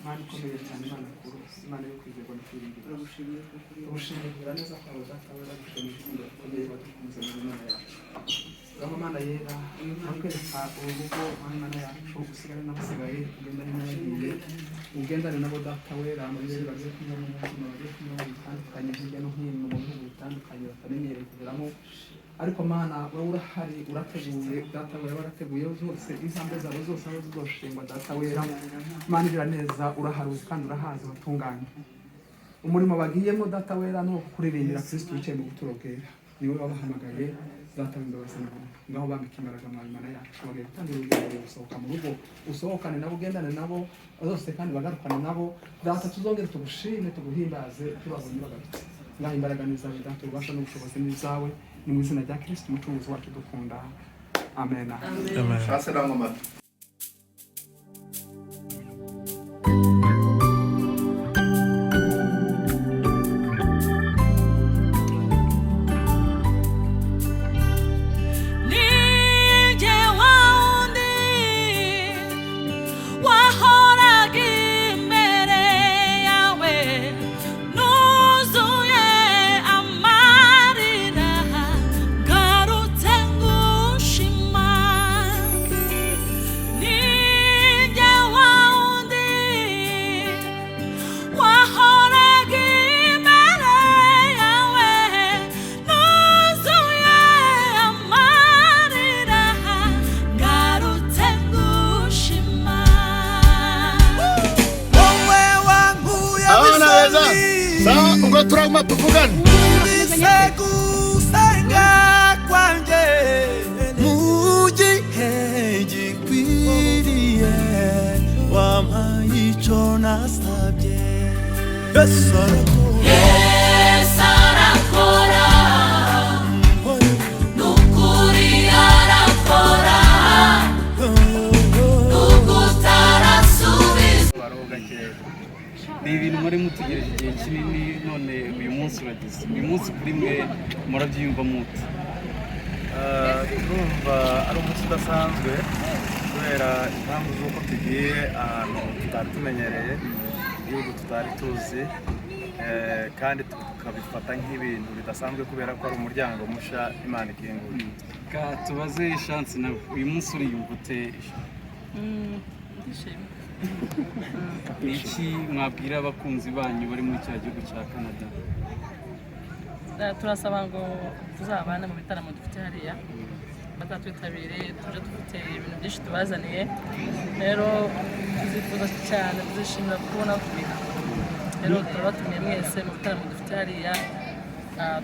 Imana ikomeye cyane, Imana kuru, Imana yo kwizerwa no kwiringira. Ubushimira neza kwawe data wera, gushimira kukomeye badukunze mu Imana yacu. Ngaho Mana yera, nakwereka urugo Mana yacu, usigare n'abasigaye, ugendane n'abagiye, ugendane nabo data wera, amayeri bagiye kunyura mu buzima, bagiye kunyura mu bitandukanye hirya no hino mu bihugu bitandukanye batamenyereye kugeramo. Ariko Mana wowe urahari, urateguye data wera, warateguye zose intambwe zawe zose aho zizoshingwa data wera. Mana igira neza, uraharuzi kandi urahazi watunganye umurimo bagiyemo data wera no kuririmbira Kristo wicaye mu buturo bwera. Niwe wabahamagaye data w'imbabazi n'ubuntu. Ngaho bambika imbaraga mu Mana yacu, bagiye gutangira urugendo gusohoka mu rugo, usohokane nabo, ugendane nabo zose kandi bagarukane nabo data. Tuzongere tugushime tuguhimbaze tubabonye bagarutse. Ngaho imbaraga ni zawe data, ubasha n'ubushobozi ni zawe, ni mu izina rya Kristo umucunguzi wacu dukunda, amen. Amen. Ubwo turaguma tuvugana gusenga kwanjye mu gihe gikwiriye, wampaye icyo nasabye. Yesu arakora, n'ukuri arakora, n'ugutarasubiza. Ni ibintu muri mutegereje igihe kinini, none uyu munsi urageze. Uyu munsi kuri mwe murabyiyumva mute? Turumva ari umunsi udasanzwe kubera impamvu z'uko tugiye ahantu tutari tumenyereye, igihugu tutari tuzi, kandi tukabifata nk'ibintu bidasanzwe kubera ko ari umuryango mushya Imana ikingura. Tubaze Chance nawe, uyu munsi uriyumva ute? Ni iki mwabwira abakunzi banyu bari muri cya gihugu cya Canada? Turasaba ngo tuzabane mu bitaramo dufite hariya, bazatwitabire, tuje dufite ibintu byinshi tubazaniye. Rero tuzifuza cyane, tuzishimira kubona kubika. Rero turabatumiye mwese mu bitaramo dufite hariya,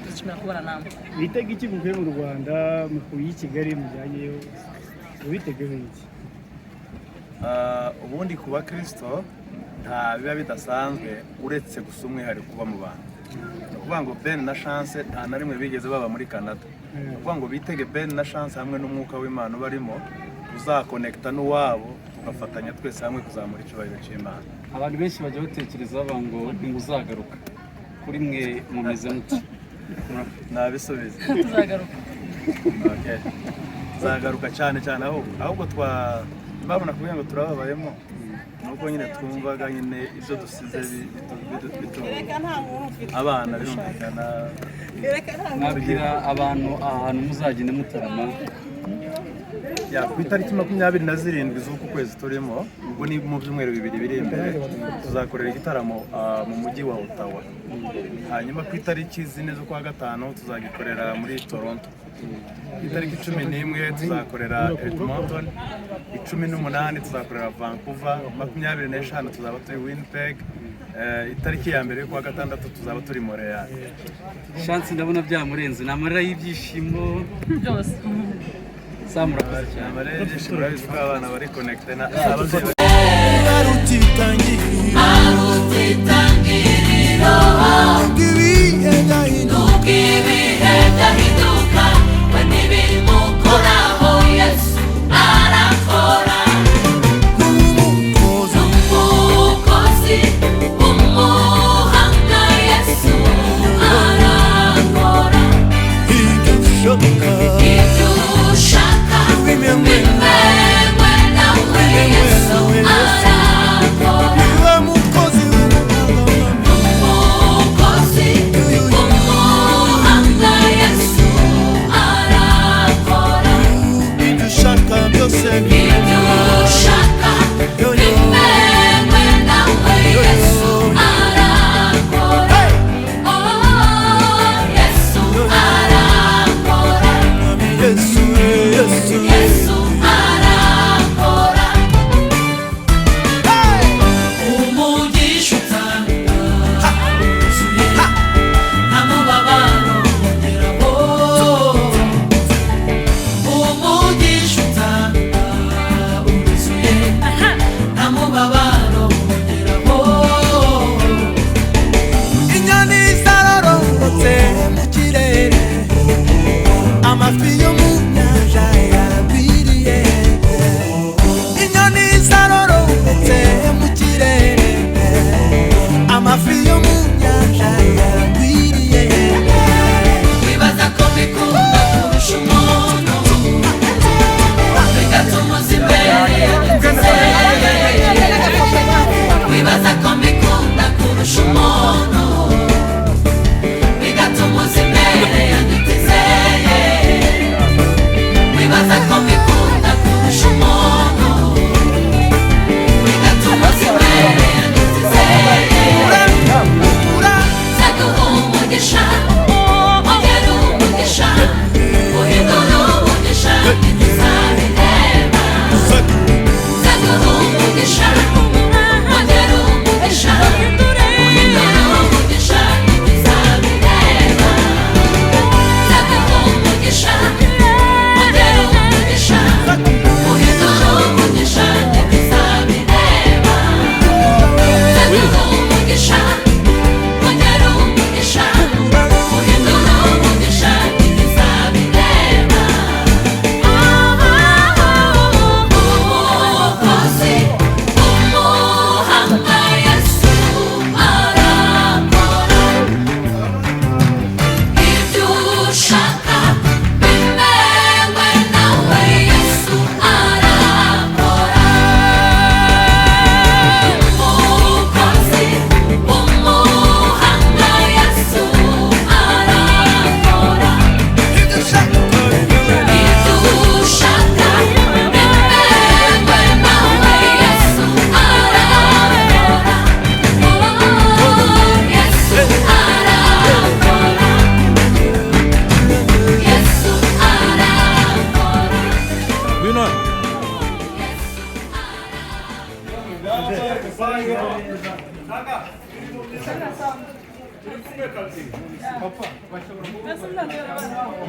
tuzishimira kubona namwe. Witega iki muvuye mu Rwanda mukuye i Kigali mujyanyeyo, ubitegeho iki? Ubundi kuba Kristo nta biba bidasanzwe uretse gusa umwihariko kuba mu bantu. Ni ukuvuga ngo Ben na Chance nta na rimwe bigeze baba muri Canada. Ni ukuvuga ngo bitege Ben na Chance hamwe n'umwuka w'Imana barimo, uzakonekita n'uwabo, tugafatanya twese hamwe kuzamura icyubahiro cy'Imana. Abantu benshi bajya batekereza bavuga ngo ntuzagaruka. Kuri mwe mumeze muti? Nabisubiza. Tuzagaruka. Okay. Tuzagaruka cyane ahubwo babona kugira ngo turababayemo, nuko nyine twumvaga nyine ibyo dusize abana birumvikana. Mwabwira abantu ahantu muzagenda mutarama? Ku itariki 27 z'uku kwezi turimo, ubwo ni mu byumweru bibiri biri imbere, tuzakorera igitaramo mu mujyi wa Ottawa. Hanyuma ku itariki 4 z'ukwa gatanu tuzagikorera muri Toronto. Itariki 11 tuzakorera Edmonton, 18 tuzakorera Vancouver, 25 tuzaba turi Winnipeg, itariki ya mbere y'ukwa gatandatu tuzaba turi Montreal. Chance ndabona byamurenze, namarira y'ibyishimo byose. Samurakoze cyane. Amarira y'ibyishimo urabizi ko abana bari connected na arutitangiriro ibihe byahinduka, we n'ibimukoraho Yesu arakora. N'umukozi w'umuhanga Yesu arakora. Ibyo ushaka bimenywe nawe Yesu arakora.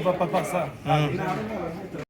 Papa, papa,